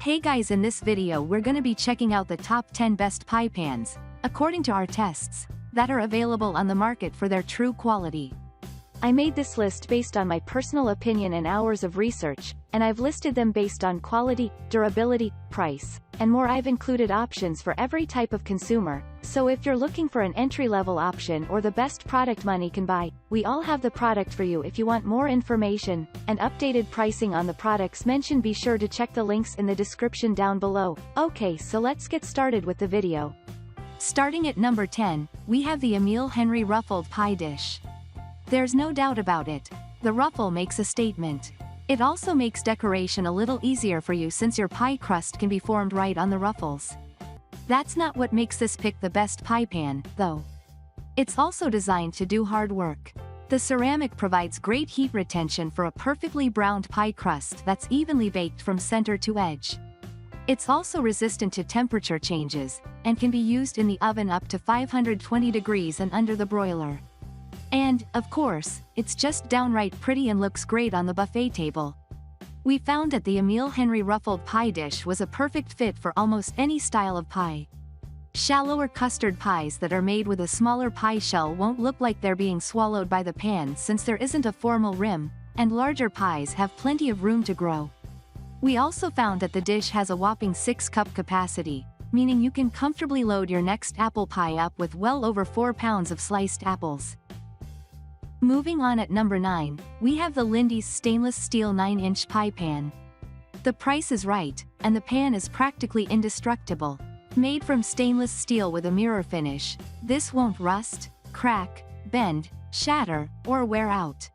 Hey guys, in this video we're gonna be checking out the top 10 best pie pans, according to our tests, that are available on the market for their true quality. I made this list based on my personal opinion and hours of research, and I've listed them based on quality, durability, price, and more. I've included options for every type of consumer, so if you're looking for an entry-level option or the best product money can buy, we all have the product for you. If you want more information and updated pricing on the products mentioned, be sure to check the links in the description down below. Okay, so let's get started with the video. Starting at number 10, we have the Emile Henry Ruffled Pie Dish. There's no doubt about it, the ruffle makes a statement. It also makes decoration a little easier for you since your pie crust can be formed right on the ruffles. That's not what makes this pick the best pie pan, though. It's also designed to do hard work. The ceramic provides great heat retention for a perfectly browned pie crust that's evenly baked from center to edge. It's also resistant to temperature changes, and can be used in the oven up to 520 degrees and under the broiler. And, of course, it's just downright pretty and looks great on the buffet table. We found that the Emile Henry Ruffled Pie Dish was a perfect fit for almost any style of pie. Shallower custard pies that are made with a smaller pie shell won't look like they're being swallowed by the pan since there isn't a formal rim, and larger pies have plenty of room to grow. We also found that the dish has a whopping 6-cup capacity, meaning you can comfortably load your next apple pie up with well over 4 pounds of sliced apples. Moving on, at number 9, we have the Lindy's stainless steel 9-inch pie pan. The price is right, and the pan is practically indestructible. Made from stainless steel with a mirror finish, this won't rust, crack, bend, shatter, or wear out.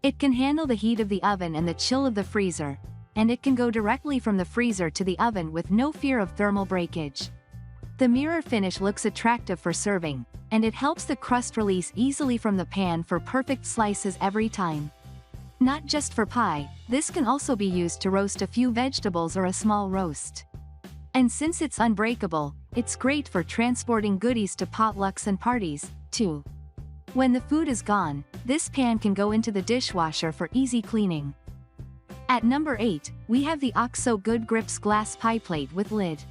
It can handle the heat of the oven and the chill of the freezer, and it can go directly from the freezer to the oven with no fear of thermal breakage. The mirror finish looks attractive for serving, and it helps the crust release easily from the pan for perfect slices every time. Not just for pie, this can also be used to roast a few vegetables or a small roast. And since it's unbreakable, it's great for transporting goodies to potlucks and parties, too. When the food is gone, this pan can go into the dishwasher for easy cleaning. At number 8, we have the OXO Good Grips Glass Pie Plate with Lid.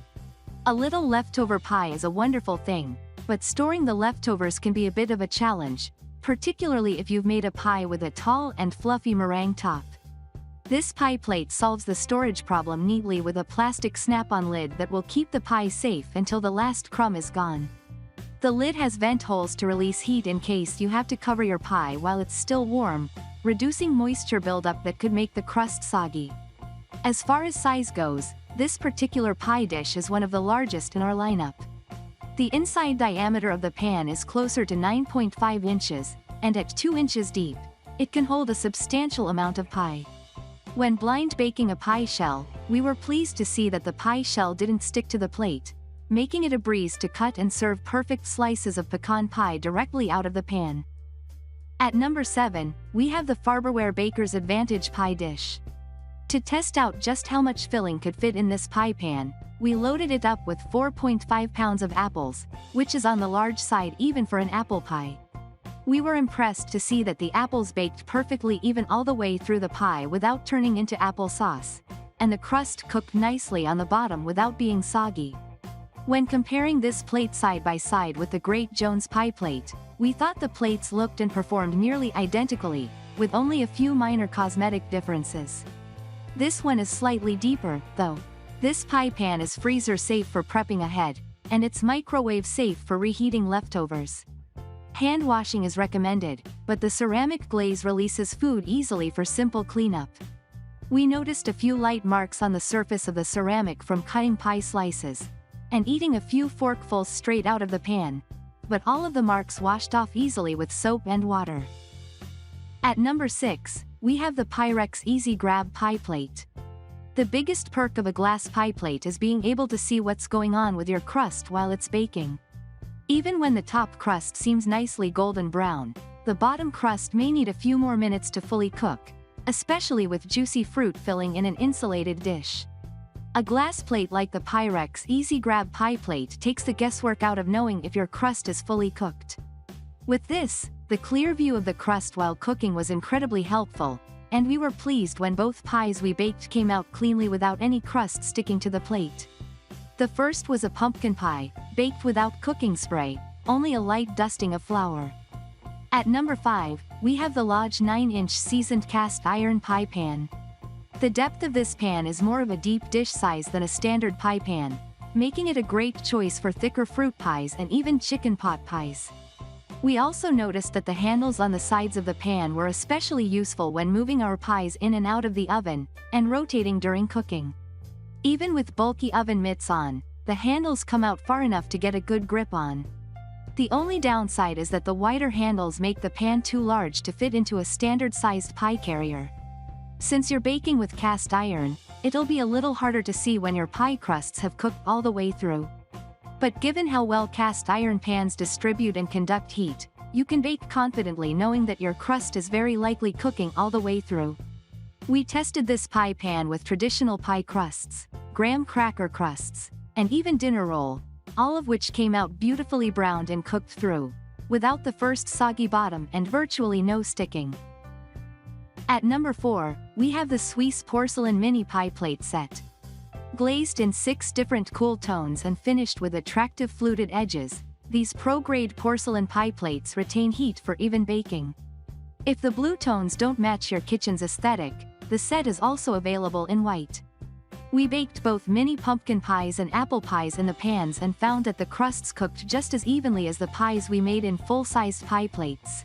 A little leftover pie is a wonderful thing, but storing the leftovers can be a bit of a challenge, particularly if you've made a pie with a tall and fluffy meringue top. This pie plate solves the storage problem neatly with a plastic snap-on lid that will keep the pie safe until the last crumb is gone. The lid has vent holes to release heat in case you have to cover your pie while it's still warm, reducing moisture buildup that could make the crust soggy. As far as size goes, this particular pie dish is one of the largest in our lineup. The inside diameter of the pan is closer to 9.5 inches, and at 2 inches deep, it can hold a substantial amount of pie. When blind baking a pie shell, we were pleased to see that the pie shell didn't stick to the plate, making it a breeze to cut and serve perfect slices of pecan pie directly out of the pan. At number 7, we have the Farberware Baker's Advantage Pie Dish. To test out just how much filling could fit in this pie pan, we loaded it up with 4.5 pounds of apples, which is on the large side even for an apple pie. We were impressed to see that the apples baked perfectly even all the way through the pie without turning into apple sauce, and the crust cooked nicely on the bottom without being soggy. When comparing this plate side by side with the Great Jones pie plate, we thought the plates looked and performed nearly identically, with only a few minor cosmetic differences. This one is slightly deeper, though. This pie pan is freezer safe for prepping ahead, and it's microwave safe for reheating leftovers. Hand washing is recommended, but the ceramic glaze releases food easily for simple cleanup. We noticed a few light marks on the surface of the ceramic from cutting pie slices, and eating a few forkfuls straight out of the pan, but all of the marks washed off easily with soap and water. At number 6, we have the Pyrex Easy Grab Pie Plate. The biggest perk of a glass pie plate is being able to see what's going on with your crust while it's baking. Even when the top crust seems nicely golden brown, the bottom crust may need a few more minutes to fully cook, especially with juicy fruit filling in an insulated dish. A glass plate like the Pyrex Easy Grab Pie Plate takes the guesswork out of knowing if your crust is fully cooked. With this, the clear view of the crust while cooking was incredibly helpful, and we were pleased when both pies we baked came out cleanly without any crust sticking to the plate. The first was a pumpkin pie, baked without cooking spray, only a light dusting of flour. At number 5, we have the Lodge 9-inch seasoned cast iron pie pan. The depth of this pan is more of a deep dish size than a standard pie pan, making it a great choice for thicker fruit pies and even chicken pot pies. We also noticed that the handles on the sides of the pan were especially useful when moving our pies in and out of the oven, and rotating during cooking. Even with bulky oven mitts on, the handles come out far enough to get a good grip on. The only downside is that the wider handles make the pan too large to fit into a standard-sized pie carrier. Since you're baking with cast iron, it'll be a little harder to see when your pie crusts have cooked all the way through. But given how well cast iron pans distribute and conduct heat, you can bake confidently knowing that your crust is very likely cooking all the way through. We tested this pie pan with traditional pie crusts, graham cracker crusts, and even dinner roll, all of which came out beautifully browned and cooked through, without the first soggy bottom and virtually no sticking. At number 4, we have the Sweese Porcelain Mini Pie Plate Set. Glazed in 6 different cool tones and finished with attractive fluted edges, these pro-grade porcelain pie plates retain heat for even baking. If the blue tones don't match your kitchen's aesthetic, the set is also available in white. We baked both mini pumpkin pies and apple pies in the pans and found that the crusts cooked just as evenly as the pies we made in full-sized pie plates.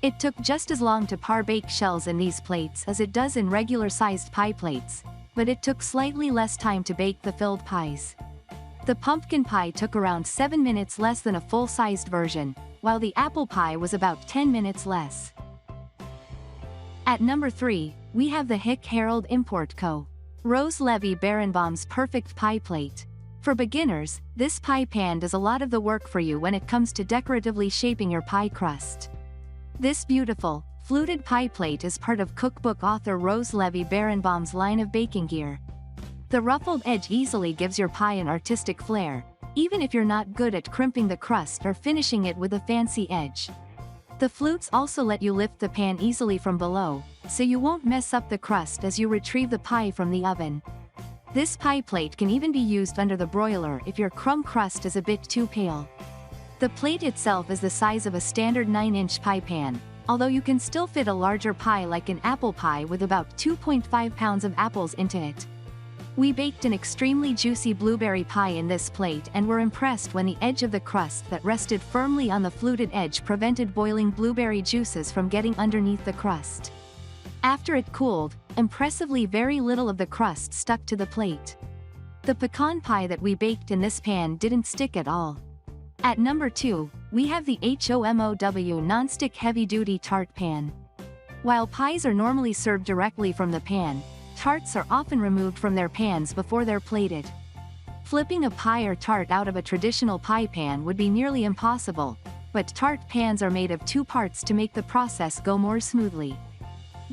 It took just as long to par-bake shells in these plates as it does in regular-sized pie plates, but it took slightly less time to bake the filled pies. The pumpkin pie took around 7 minutes less than a full-sized version, while the apple pie was about 10 minutes less. At number 3, we have the Hick Herald Import Co. Rose Levy Beranbaum's Perfect Pie Plate. For beginners, this pie pan does a lot of the work for you when it comes to decoratively shaping your pie crust. This beautiful, fluted pie plate is part of cookbook author Rose Levy Beranbaum's line of baking gear. The ruffled edge easily gives your pie an artistic flair, even if you're not good at crimping the crust or finishing it with a fancy edge. The flutes also let you lift the pan easily from below, so you won't mess up the crust as you retrieve the pie from the oven. This pie plate can even be used under the broiler if your crumb crust is a bit too pale. The plate itself is the size of a standard 9-inch pie pan, although you can still fit a larger pie like an apple pie with about 2.5 pounds of apples into it. We baked an extremely juicy blueberry pie in this plate and were impressed when the edge of the crust that rested firmly on the fluted edge prevented boiling blueberry juices from getting underneath the crust. After it cooled, impressively very little of the crust stuck to the plate. The pecan pie that we baked in this pan didn't stick at all. At number 2, we have the HOMOW Nonstick Heavy-Duty Tart Pan. While pies are normally served directly from the pan, tarts are often removed from their pans before they're plated. Flipping a pie or tart out of a traditional pie pan would be nearly impossible, but tart pans are made of 2 parts to make the process go more smoothly.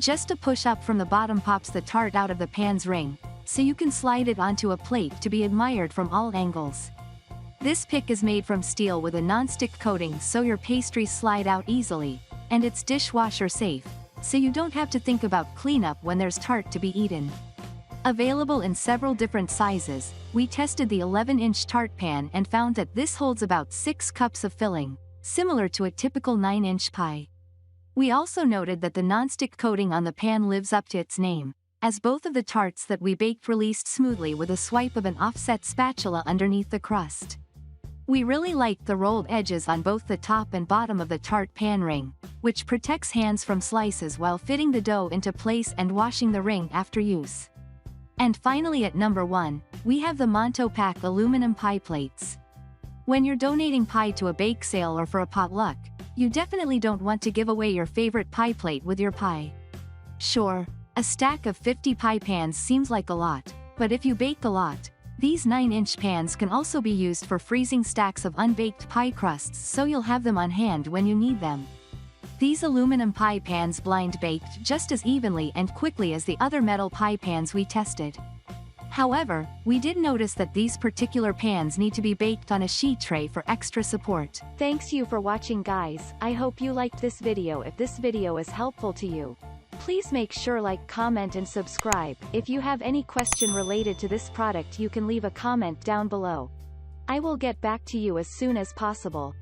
Just a push up from the bottom pops the tart out of the pan's ring, so you can slide it onto a plate to be admired from all angles. This pick is made from steel with a non-stick coating so your pastries slide out easily, and it's dishwasher safe, so you don't have to think about cleanup when there's tart to be eaten. Available in several different sizes, we tested the 11-inch tart pan and found that this holds about 6 cups of filling, similar to a typical 9-inch pie. We also noted that the non-stick coating on the pan lives up to its name, as both of the tarts that we baked released smoothly with a swipe of an offset spatula underneath the crust. We really liked the rolled edges on both the top and bottom of the tart pan ring, which protects hands from slices while fitting the dough into place and washing the ring after use. And finally at number 1, we have the MontoPack aluminum pie plates. When you're donating pie to a bake sale or for a potluck, you definitely don't want to give away your favorite pie plate with your pie. Sure, a stack of 50 pie pans seems like a lot, but if you bake a lot, these 9-inch pans can also be used for freezing stacks of unbaked pie crusts so you'll have them on hand when you need them. These aluminum pie pans blind baked just as evenly and quickly as the other metal pie pans we tested. However, we did notice that these particular pans need to be baked on a sheet tray for extra support. Thanks you for watching guys, I hope you liked this video. If this video is helpful to you, Please make sure like, comment and subscribe. If you have any question related to this product you can leave a comment down below. I will get back to you as soon as possible.